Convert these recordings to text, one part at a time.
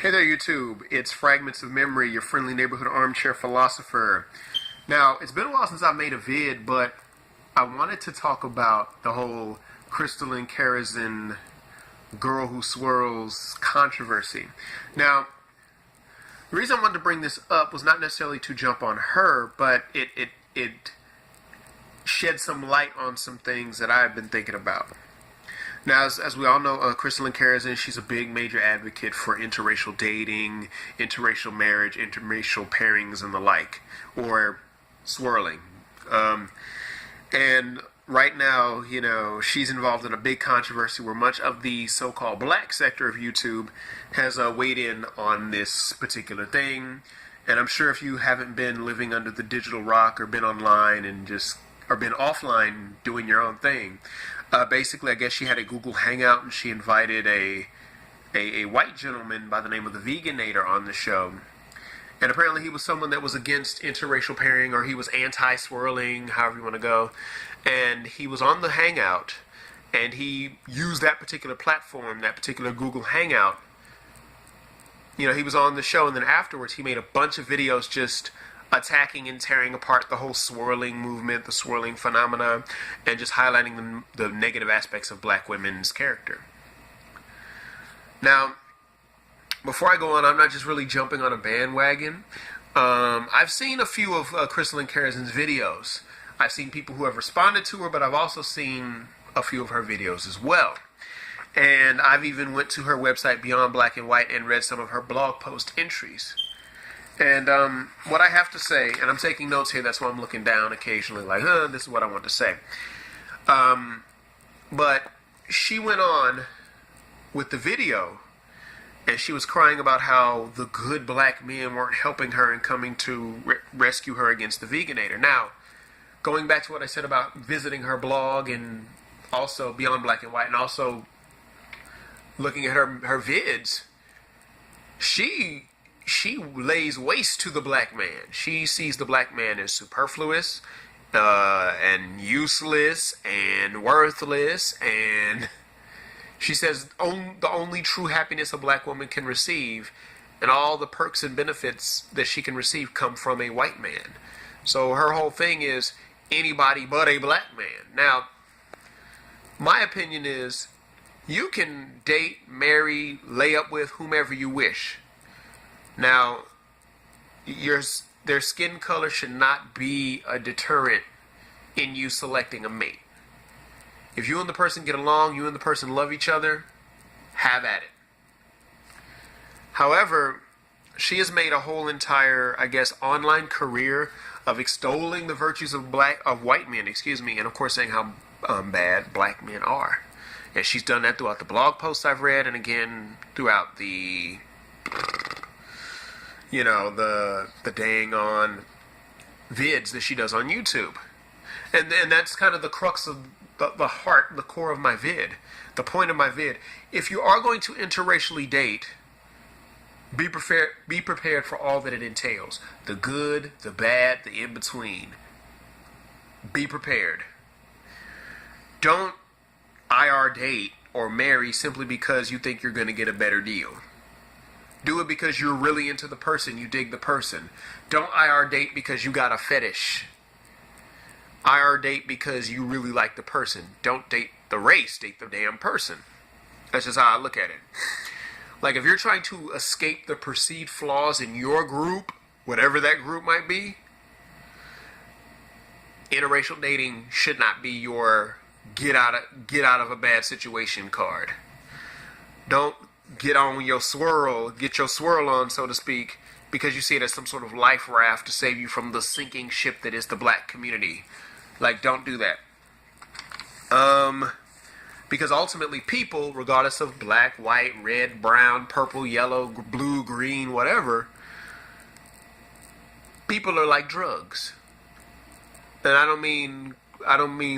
Hey there, YouTube. It's Fragments of Memory, your friendly neighborhood armchair philosopher. Now, it's been a while since I made a vid, but I wanted to talk about the whole Christeleyn Karazin girl who swirls controversy. Now, the reason I wanted to bring this up was not necessarily to jump on her, but it shed some light on some things that I've been thinking about. Now, as we all know, Christeleyn Karazin, she's a big major advocate for interracial dating, interracial marriage, interracial pairings, and the like, or swirling. And right now, you know, she's involved in a big controversy where much of the so-called black sector of YouTube has weighed in on this particular thing. And I'm sure if you haven't been living under the digital rock or been online and or been offline doing your own thing, basically, I guess she had a Google Hangout and she invited a white gentleman by the name of the Veganator on the show. And apparently he was someone that was against interracial pairing, or he was anti-swirling, however you want to go. And he was on the Hangout, and he used that particular platform, that particular Google Hangout. You know, he was on the show, and then afterwards he made a bunch of videos just attacking and tearing apart the whole swirling movement, the swirling phenomena, and just highlighting the negative aspects of black women's character. Now, before I go on, I'm not just really jumping on a bandwagon. I've seen a few of Christeleyn Karazin's videos. I've seen people who have responded to her, but I've also seen a few of her videos as well. And I've even went to her website, Beyond Black and White, and read some of her blog post entries. And what I have to say, and I'm taking notes here, that's why I'm looking down occasionally like, this is what I want to say. But she went on with the video, and she was crying about how the good black men weren't helping her and coming to rescue her against the Veganator. Now, going back to what I said about visiting her blog and also Beyond Black and White, and also looking at her vids, she lays waste to the black man. She sees the black man as superfluous and useless and worthless, and she says the only true happiness a black woman can receive and all the perks and benefits that she can receive come from a white man. So her whole thing is anybody but a black man. Now, my opinion is you can date, marry, lay up with whomever you wish. Now, their skin color should not be a deterrent in you selecting a mate. If you and the person get along, you and the person love each other, have at it. However, she has made a whole entire, I guess, online career of extolling the virtues of white men, and of course saying how bad black men are. And she's done that throughout the blog posts I've read, and again throughout the dang on vids that she does on YouTube. And that's kind of the crux of the heart, the core of my vid, the point of my vid. If you are going to interracially date, be prepared for all that it entails. The good, the bad, the in-between. Be prepared. Don't IR date or marry simply because you think you're going to get a better deal. Do it because you're really into the person, you dig the person. Don't IR date because you got a fetish. IR date because you really like the person. Don't date the race, date the damn person. That's just how I look at it. Like, if you're trying to escape the perceived flaws in your group, whatever that group might be, interracial dating should not be your get out of a bad situation card. Don't get your swirl on, so to speak, because you see it as some sort of life raft to save you from the sinking ship that is the black community. Like, don't do that. Because ultimately people, regardless of black, white, red, brown, purple, yellow, blue, green, whatever, people are like drugs. And I don't mean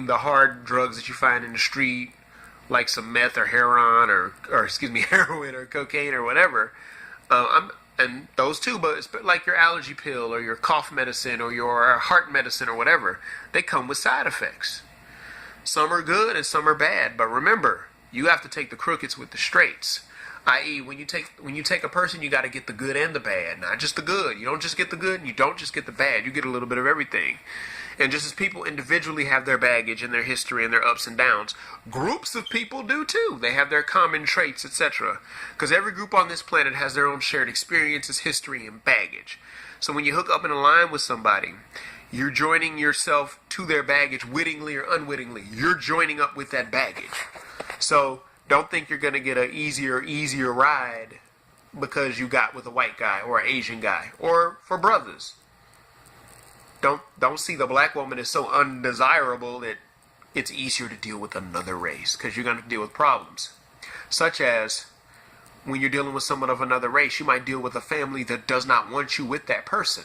the hard drugs that you find in the street, like some meth or heroin or heroin or cocaine or whatever. And those too, but it's like your allergy pill or your cough medicine or your heart medicine or whatever. They come with side effects. Some are good and some are bad, but remember, you have to take the crookeds with the straights. I.e., when you take a person, you got to get the good and the bad, not just the good. You don't just get the good, and you don't just get the bad. You get a little bit of everything. And just as people individually have their baggage and their history and their ups and downs, groups of people do too. They have their common traits, etc. Because every group on this planet has their own shared experiences, history, and baggage. So when you hook up and align with somebody, you're joining yourself to their baggage, wittingly or unwittingly. You're joining up with that baggage. So don't think you're going to get an easier ride because you got with a white guy or an Asian guy. Or for brothers. Don't see the black woman as so undesirable that it's easier to deal with another race, because you're going to deal with problems. Such as when you're dealing with someone of another race, you might deal with a family that does not want you with that person.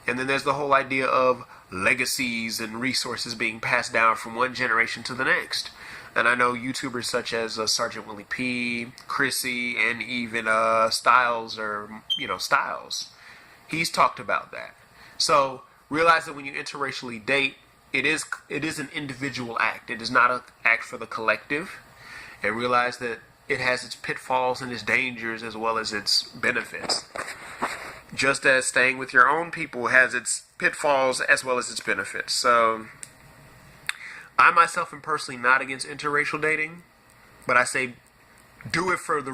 And then there's the whole idea of legacies and resources being passed down from one generation to the next. And I know YouTubers such as Sergeant Willie P, Chrissy, and even Styles, he's talked about that. So realize that when you interracially date, it is an individual act. It is not an act for the collective. And realize that it has its pitfalls and its dangers as well as its benefits. Just as staying with your own people has its pitfalls as well as its benefits. So I myself am personally not against interracial dating, but I say do it for the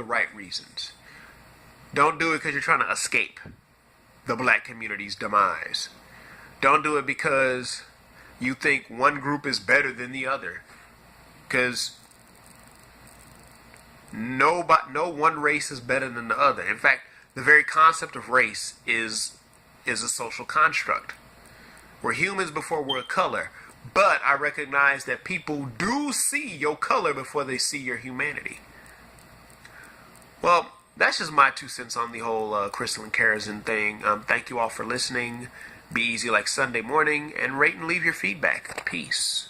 right reasons. Don't do it because you're trying to escape the black community's demise. Don't do it because you think one group is better than the other, because no one race is better than the other. In fact, the very concept of race is a social construct. We're humans before we're color, but I recognize that people do see your color before they see your humanity. Well, that's just my 2 cents on the whole Christeleyn Karazin thing. Thank you all for listening. Be easy like Sunday morning, and rate and leave your feedback. Peace.